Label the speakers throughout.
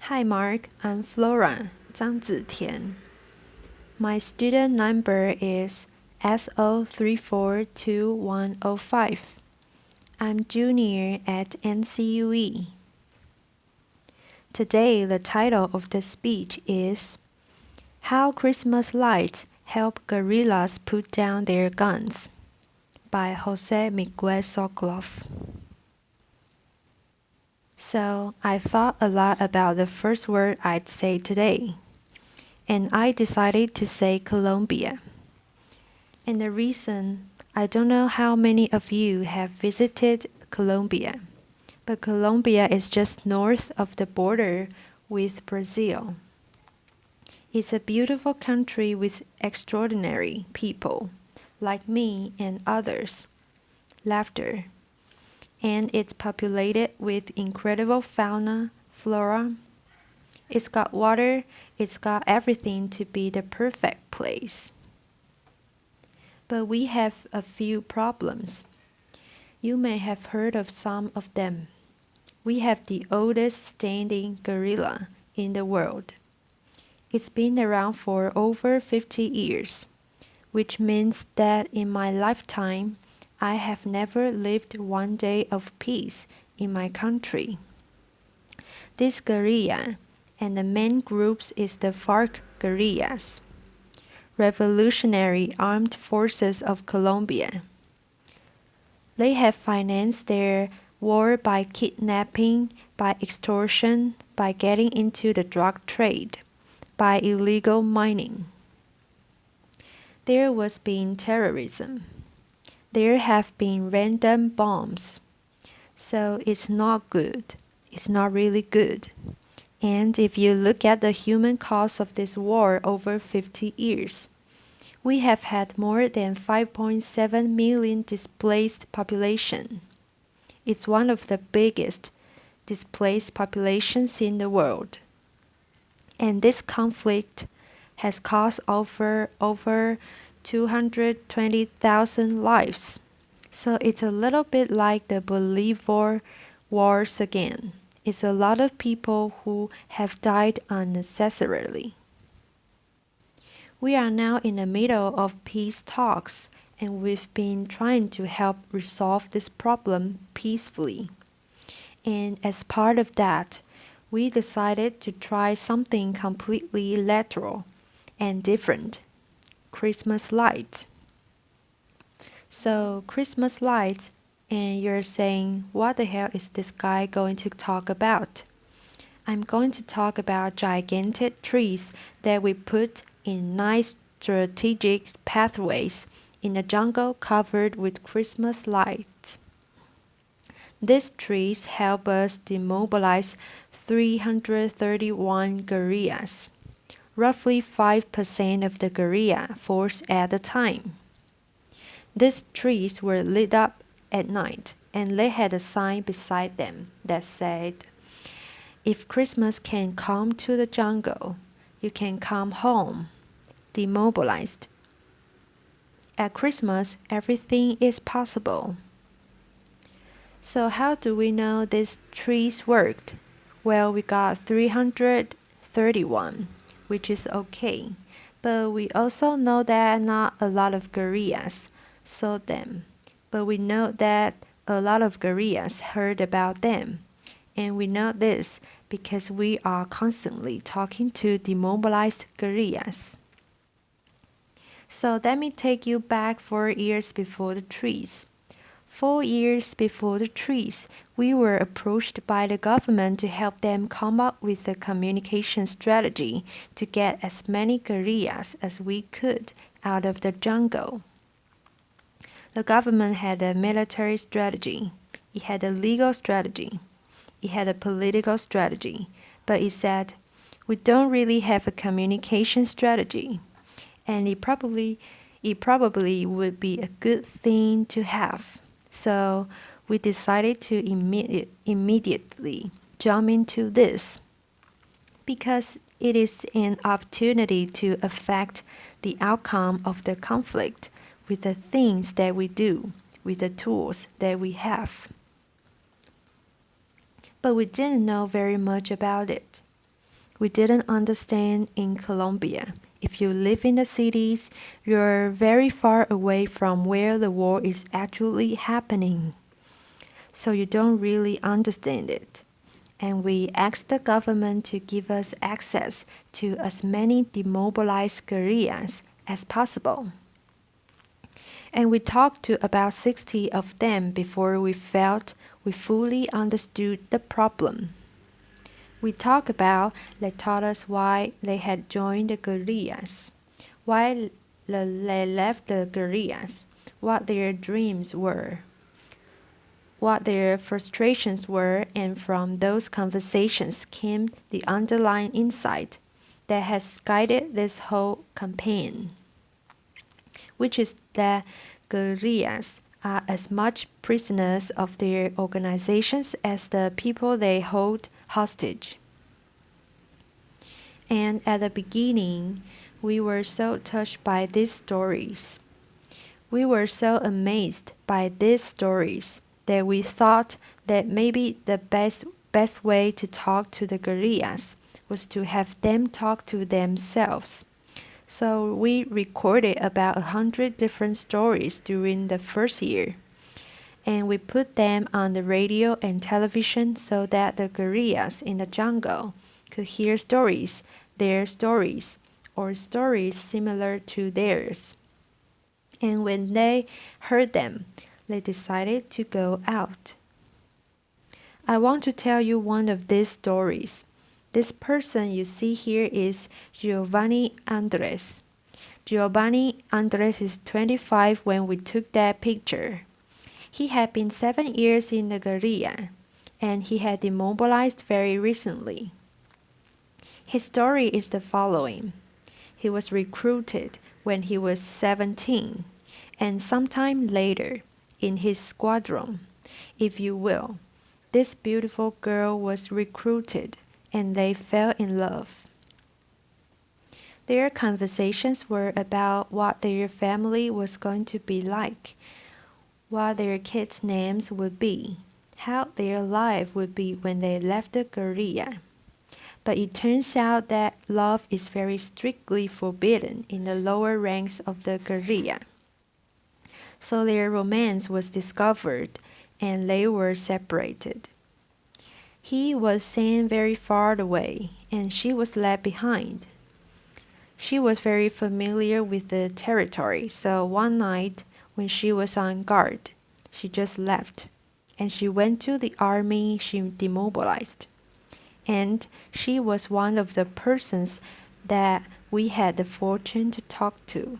Speaker 1: Hi Mark, I'm Flora, 张子田. My student number is SO342105. I'm junior at NCUE. Today the title of the speech is How Christmas Lights Help Guerrillas Put Down Their Guns by Miguel Sokoloff. So I thought a lot about the first word I'd say today, and I decided to say Colombia. And the reason, I don't know how many of you have visited Colombia, but Colombia is just north of the border with Brazil. It's a beautiful country with extraordinary people, like me and others. Laughter. And it's populated with incredible fauna, flora. It's got water, it's got everything to be the perfect place. But we have a few problems. You may have heard of some of them. We have the oldest standing gorilla in the world. It's been around for over 50 years, which means that in my lifetime, I have never lived one day of peace in my country. This guerrilla and the main groups is the FARC guerrillas, Revolutionary Armed Forces of Colombia. They have financed their war by kidnapping, by extortion, by getting into the drug trade, by illegal mining. There was been terrorism. There have been random bombs. So it's not good. It's not really good. And if you look at the human cost of this war over 50 years, we have had more than 5.7 million displaced population. It's one of the biggest displaced populations in the world. And this conflict has cost over 220,000 lives. So it's a little bit like the Bolivar wars again. It's a lot of people who have died unnecessarily. We are now in the middle of peace talks, and we've been trying to help resolve this problem peacefully. And as part of that, we decided to try something completely lateral and different. Christmas lights. So Christmas lights, and you're saying, what the hell is this guy going to talk about? I'm going to talk about gigantic trees that we put in nice strategic pathways in the jungle covered with Christmas lights. These trees help us demobilize 331 guerrillas, roughly 5% of the guerrilla force at the time. These trees were lit up at night, and they had a sign beside them that said, "If Christmas can come to the jungle, you can come home, demobilized. At Christmas, everything is possible." So how do we know these trees worked? Well, we got 331, which is okay. But we also know that not a lot of guerrillas saw them. But we know that a lot of guerrillas heard about them. And we know this because we are constantly talking to demobilized guerrillas. So let me take you back 4 years before the trees. 4 years before the trees, we were approached by the government to help them come up with a communication strategy to get as many guerrillas as we could out of the jungle. The government had a military strategy, it had a legal strategy, it had a political strategy, but it said, we don't really have a communication strategy, and it probably would be a good thing to have. So we decided to immediately jump into this because it is an opportunity to affect the outcome of the conflict with the things that we do, with the tools that we have. But we didn't know very much about it. we didn't understand in Colombia. If you live in the cities, you're very far away from where the war is actually happening. So you don't really understand it. And we asked the government to give us access to as many demobilized guerrillas as possible. And we talked to about 60 of them before we felt we fully understood the problem. We talked about, they taught us why they had joined the guerrillas, why they left the guerrillas, what their dreams were, what their frustrations were, and from those conversations came the underlying insight that has guided this whole campaign, which is that guerrillas are as much prisoners of their organizations as the people they hold hostage. And at the beginning, we were so touched by these stories. We were so amazed by these stories that we thought that maybe the best way to talk to the guerrillas was to have them talk to themselves. So we recorded about 100 different stories during the first year. And we put them on the radio and television so that the guerrillas in the jungle could hear stories, their stories, or stories similar to theirs. And when they heard them, they decided to go out. I want to tell you one of these stories. This person you see here is Giovanni Andres. Giovanni Andres is 25 when we took that picture. He had been 7 years in the guerrilla, and he had demobilized very recently. His story is the following. He was recruited when he was 17, and sometime later, in his squadron, if you will, this beautiful girl was recruited, and they fell in love. Their conversations were about what their family was going to be like, what their kids' names would be, how their life would be when they left the guerrilla. But it turns out that love is very strictly forbidden in the lower ranks of the guerrilla. So their romance was discovered, and they were separated. He was sent very far away, and she was left behind. She was very familiar with the territory, so one night when she was on guard, she just left, and she went to the army she demobilized. And she was one of the persons that we had the fortune to talk to.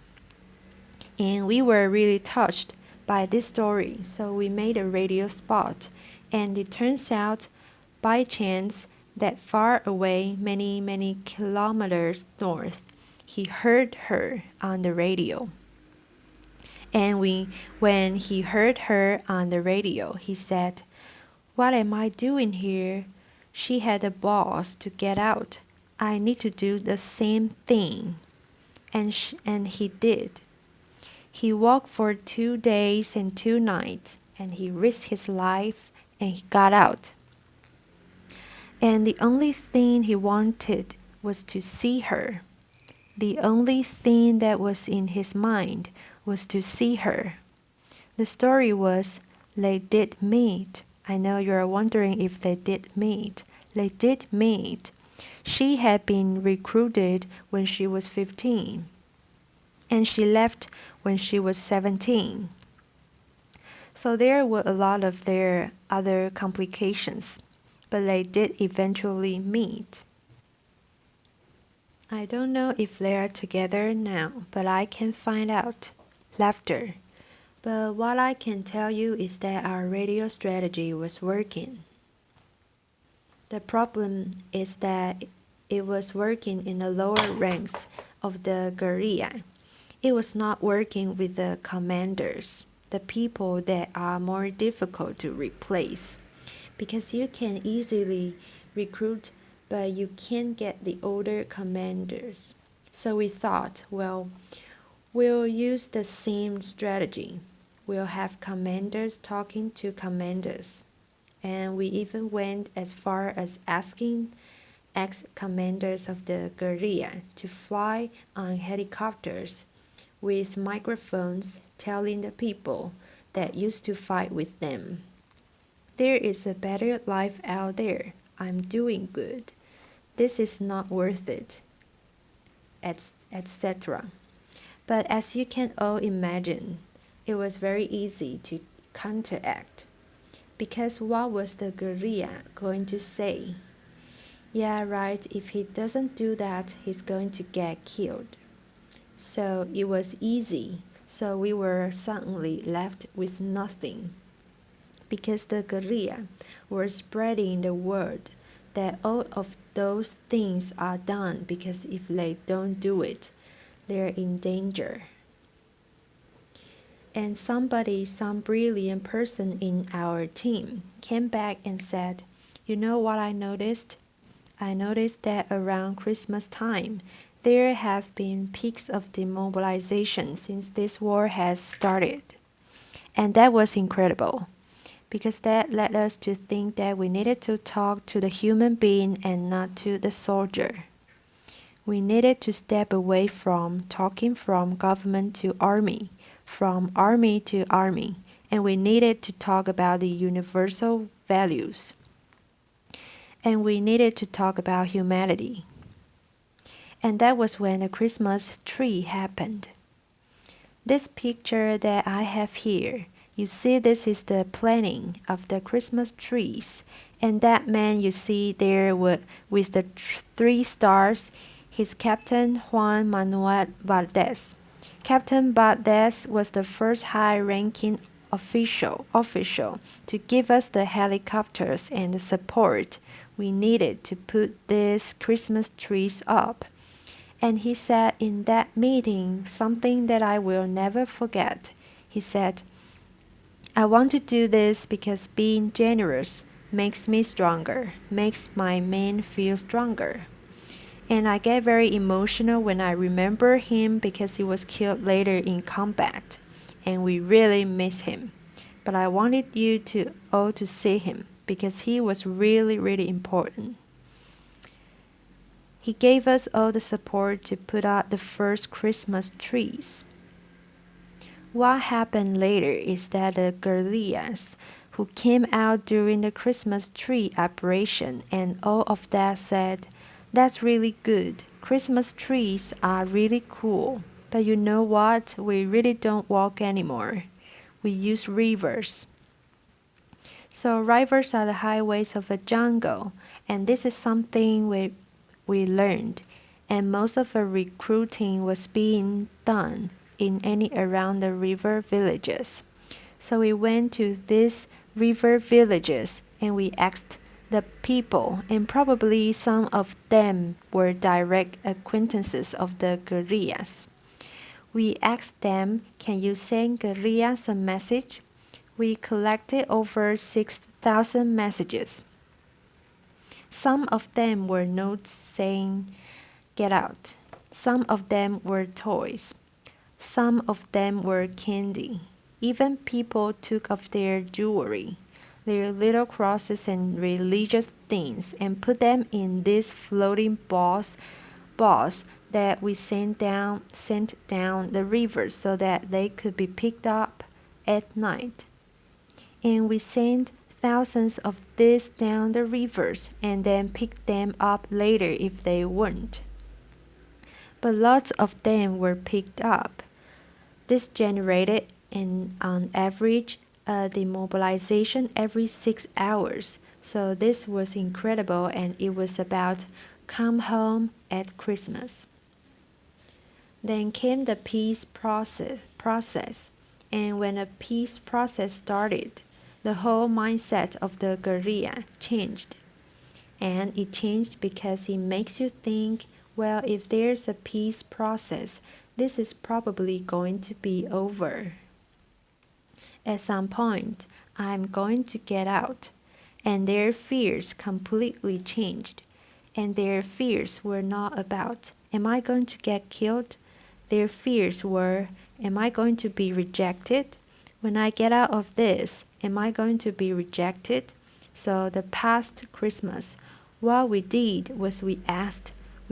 Speaker 1: And we were really touched by this story, so we made a radio spot, and it turns out by chance that far away, many kilometers north, he heard her on the radio. And when he heard her on the radio, he said, "What am I doing here? She had a boss to get out. I need to do the same thing." And he did. He walked for 2 days and 2 nights, and he risked his life, and he got out. And the only thing he wanted was to see her. The only thing that was in his mind was to see her. The story was, they did meet. I know you're wondering if they did meet. They did meet. She had been recruited when she was 15, and she left when she was 17. So there were a lot of their other complications, but they did eventually meet. I don't know if they are together now, but I can find out. Laughter. But what I can tell you is that our radio strategy was working. The problem is that it was working in the lower ranks of the guerrilla. It was not working with the commanders, the people that are more difficult to replace, because you can easily recruit, but you can't get the older commanders. So we thought, well, we'll use the same strategy. We'll have commanders talking to commanders. And we even went as far as asking asked commanders of the guerrilla to fly on helicopters with microphones telling the people that used to fight with them, "There is a better life out there. I'm doing good. This is not worth it," etc. But as you can all imagine, it was very easy to counteract. Because what was the guerrilla going to say? "Yeah, right, if he doesn't do that, he's going to get killed." So it was easy, so we were suddenly left with nothing. Because the guerrilla were spreading the word that all of those things are done because if they don't do it, they're in danger. And somebody, some brilliant person in our team, came back and said, "You know what I noticed? I noticed that around Christmas time, there have been peaks of demobilization since this war has started." And that was incredible, because that led us to think that we needed to talk to the human being and not to the soldier. We needed to step away from talking from government to army, from army to army, and we needed to talk about the universal values. And we needed to talk about humanity. And that was when the Christmas tree happened. This picture that I have here, you see this is the planting of the Christmas trees. And that man you see there with the 3 stars, he's Captain Juan Manuel Valdez. Captain Valdez was the first high-ranking official to give us the helicopters and the support we needed to put these Christmas trees up. And he said in that meeting something that I will never forget. He said, "I want to do this because being generous makes me stronger, makes my men feel stronger." And I get very emotional when I remember him because he was killed later in combat, and we really miss him. But I wanted you all to see him because he was really, really important. He gave us all the support to put out the first Christmas trees. What happened later is that the guerrillas who came out during the Christmas tree operation and all of that said, "That's really good. Christmas trees are really cool. But you know what? We really don't walk anymore. We use rivers." So rivers are the highways of a jungle, and this is something we learned, and most of the recruiting was being done in and around the river villages. So we went to these river villages and we asked the people, and probably some of them were direct acquaintances of the guerrillas. We asked them, "Can you send guerrillas a message?" We collected over 6,000 messages. Some of them were notes saying, "Get out." Some of them were toys. Some of them were candy. Even people took off their jewelry, their little crosses and religious things, and put them in these floating balls that we sent down the river so that they could be picked up at night. And we sent thousands of these down the rivers and then picked them up later if they weren't. But lots of them were picked up. This generated on average a demobilization every 6 hours. So this was incredible, and it was about come home at Christmas. Then came the peace process. And when the peace process started, the whole mindset of the guerrilla changed. And it changed because it makes you think, well, if there's a peace process, this is probably going to be over. At some point, I'm going to get out. And their fears completely changed. And their fears were not about, am I going to get killed? Their fears were, am I going to be rejected? When I get out of this, am I going to be rejected? So the past Christmas What we did was we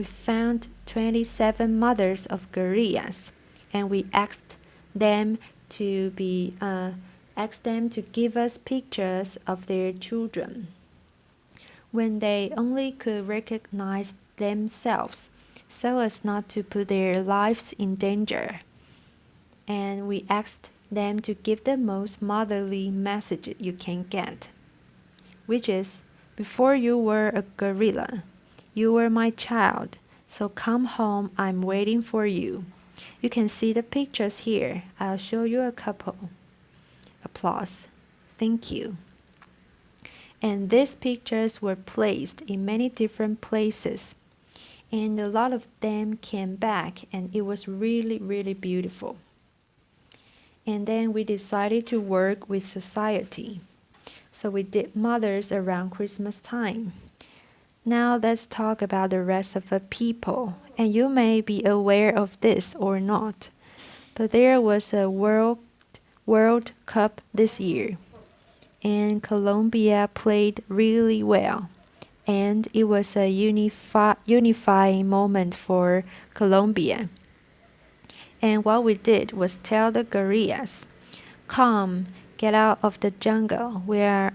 Speaker 1: found 27 mothers of gorillas, and we asked them to give us pictures of their children when they only could recognize themselves so as not to put their lives in danger. And we asked them to give the most motherly message you can get, which is, before you were a gorilla, you were my child, so come home, I'm waiting for you. You can see the pictures here. I'll show you a couple. Applause. Thank you. And these pictures were placed in many different places, and a lot of them came back, and it was really, really beautiful. And then we decided to work with society. So we did mothers around Christmas time. Now let's talk about the rest of the people, and you may be aware of this or not, but there was a World Cup this year, and Colombia played really well, and it was a unifying moment for Colombia. And what we did was tell the gorillas, come, get out of the jungle. We are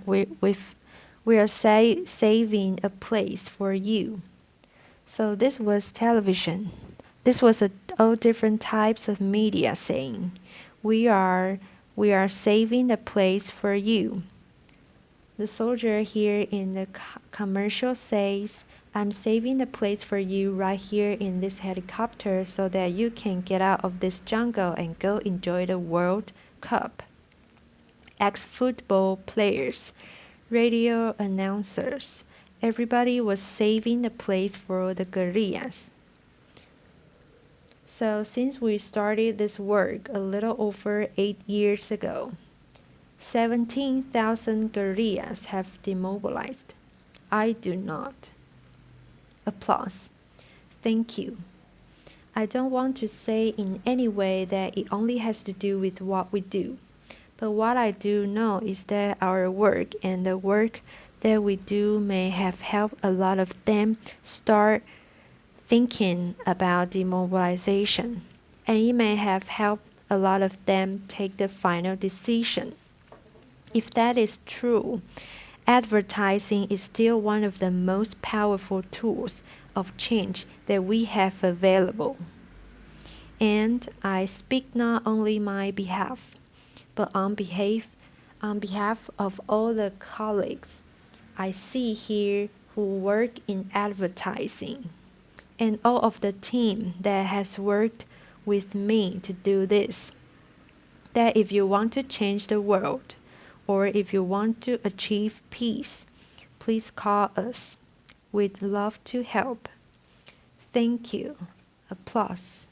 Speaker 1: saving a place for you. So this was television. This was all different types of media saying, we are saving a place for you. The soldier here in the commercial says, I'm saving a place for you right here in this helicopter so that you can get out of this jungle and go enjoy the World Cup. Ex-football players, radio announcers, everybody was saving a place for the gorillas. So since we started this work a little over 8 years ago, 17,000 gorillas have demobilized. I do not. Applause. Thank you. I don't want to say in any way that it only has to do with what we do. But what I do know is that our work and the work that we do may have helped a lot of them start thinking about demobilization. And it may have helped a lot of them take the final decision. If that is true, advertising is still one of the most powerful tools of change that we have available. And I speak not only my behalf, but on behalf of all the colleagues I see here who work in advertising, and all of the team that has worked with me to do this, that if you want to change the world, or if you want to achieve peace, please call us. We'd love to help. Thank you. Applause.